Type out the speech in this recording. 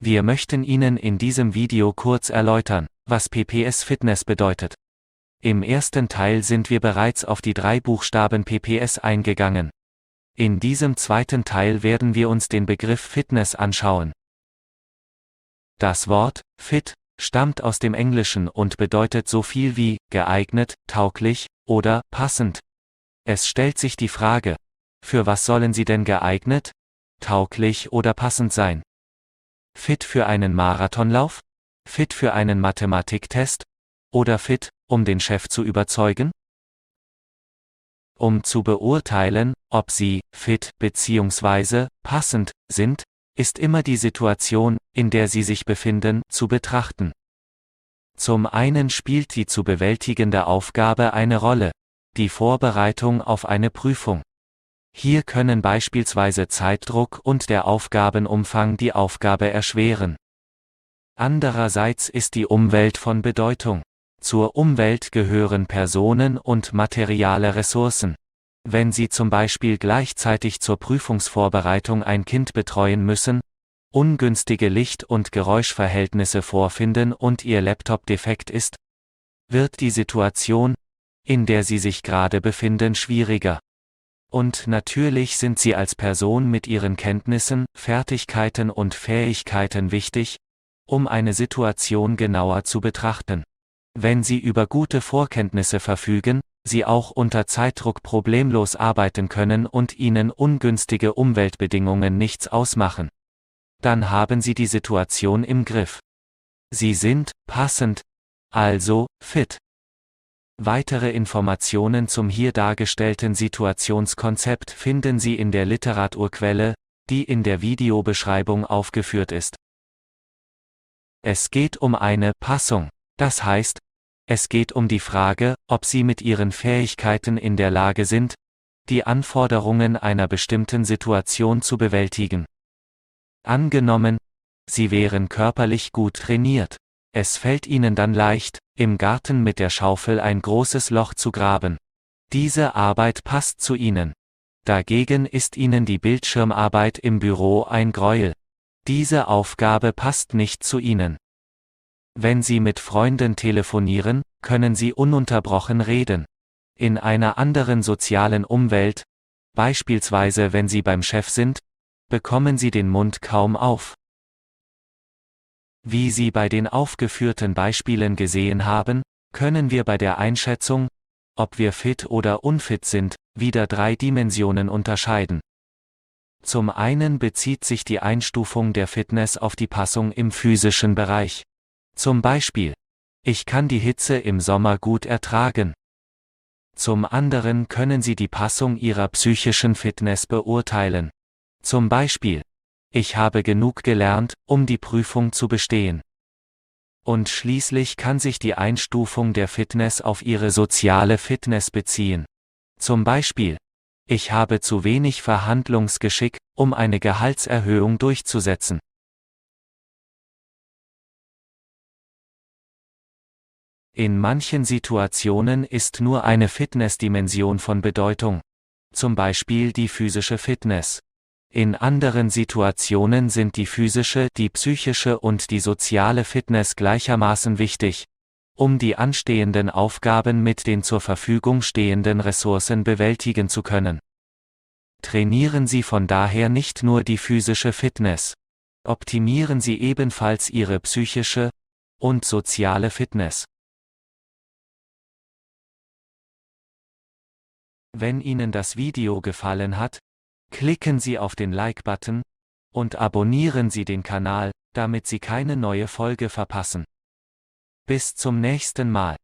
Wir möchten Ihnen in diesem Video kurz erläutern, was PPS Fitness bedeutet. Im ersten Teil sind wir bereits auf die 3 Buchstaben PPS eingegangen. In diesem zweiten Teil werden wir uns den Begriff Fitness anschauen. Das Wort fit stammt aus dem Englischen und bedeutet so viel wie geeignet, tauglich oder passend. Es stellt sich die Frage, für was sollen sie denn geeignet, tauglich oder passend sein? Fit für einen Marathonlauf? Fit für einen Mathematiktest? Oder fit, um den Chef zu überzeugen? Um zu beurteilen, ob sie fit bzw. passend sind, ist immer die Situation, in der sie sich befinden, zu betrachten. Zum einen spielt die zu bewältigende Aufgabe eine Rolle, die Vorbereitung auf eine Prüfung. Hier können beispielsweise Zeitdruck und der Aufgabenumfang die Aufgabe erschweren. Andererseits ist die Umwelt von Bedeutung. Zur Umwelt gehören Personen und materielle Ressourcen. Wenn Sie zum Beispiel gleichzeitig zur Prüfungsvorbereitung ein Kind betreuen müssen, ungünstige Licht- und Geräuschverhältnisse vorfinden und Ihr Laptop defekt ist, wird die Situation, in der Sie sich gerade befinden, schwieriger. Und natürlich sind Sie als Person mit Ihren Kenntnissen, Fertigkeiten und Fähigkeiten wichtig, um eine Situation genauer zu betrachten. Wenn Sie über gute Vorkenntnisse verfügen, Sie auch unter Zeitdruck problemlos arbeiten können und Ihnen ungünstige Umweltbedingungen nichts ausmachen, dann haben Sie die Situation im Griff. Sie sind passend, also fit. Weitere Informationen zum hier dargestellten Situationskonzept finden Sie in der Literaturquelle, die in der Videobeschreibung aufgeführt ist. Es geht um eine Passung, das heißt, es geht um die Frage, ob Sie mit Ihren Fähigkeiten in der Lage sind, die Anforderungen einer bestimmten Situation zu bewältigen. Angenommen, Sie wären körperlich gut trainiert. Es fällt Ihnen dann leicht, im Garten mit der Schaufel ein großes Loch zu graben. Diese Arbeit passt zu Ihnen. Dagegen ist Ihnen die Bildschirmarbeit im Büro ein Gräuel. Diese Aufgabe passt nicht zu Ihnen. Wenn Sie mit Freunden telefonieren, können Sie ununterbrochen reden. In einer anderen sozialen Umwelt, beispielsweise wenn Sie beim Chef sind, bekommen Sie den Mund kaum auf. Wie Sie bei den aufgeführten Beispielen gesehen haben, können wir bei der Einschätzung, ob wir fit oder unfit sind, wieder 3 Dimensionen unterscheiden. Zum einen bezieht sich die Einstufung der Fitness auf die Passung im physischen Bereich. Zum Beispiel: Ich kann die Hitze im Sommer gut ertragen. Zum anderen können Sie die Passung Ihrer psychischen Fitness beurteilen. Zum Beispiel: Ich habe genug gelernt, um die Prüfung zu bestehen. Und schließlich kann sich die Einstufung der Fitness auf Ihre soziale Fitness beziehen. Zum Beispiel: Ich habe zu wenig Verhandlungsgeschick, um eine Gehaltserhöhung durchzusetzen. In manchen Situationen ist nur eine Fitnessdimension von Bedeutung. Zum Beispiel die physische Fitness. In anderen Situationen sind die physische, die psychische und die soziale Fitness gleichermaßen wichtig, um die anstehenden Aufgaben mit den zur Verfügung stehenden Ressourcen bewältigen zu können. Trainieren Sie von daher nicht nur die physische Fitness. Optimieren Sie ebenfalls Ihre psychische und soziale Fitness. Wenn Ihnen das Video gefallen hat, klicken Sie auf den Like-Button und abonnieren Sie den Kanal, damit Sie keine neue Folge verpassen. Bis zum nächsten Mal.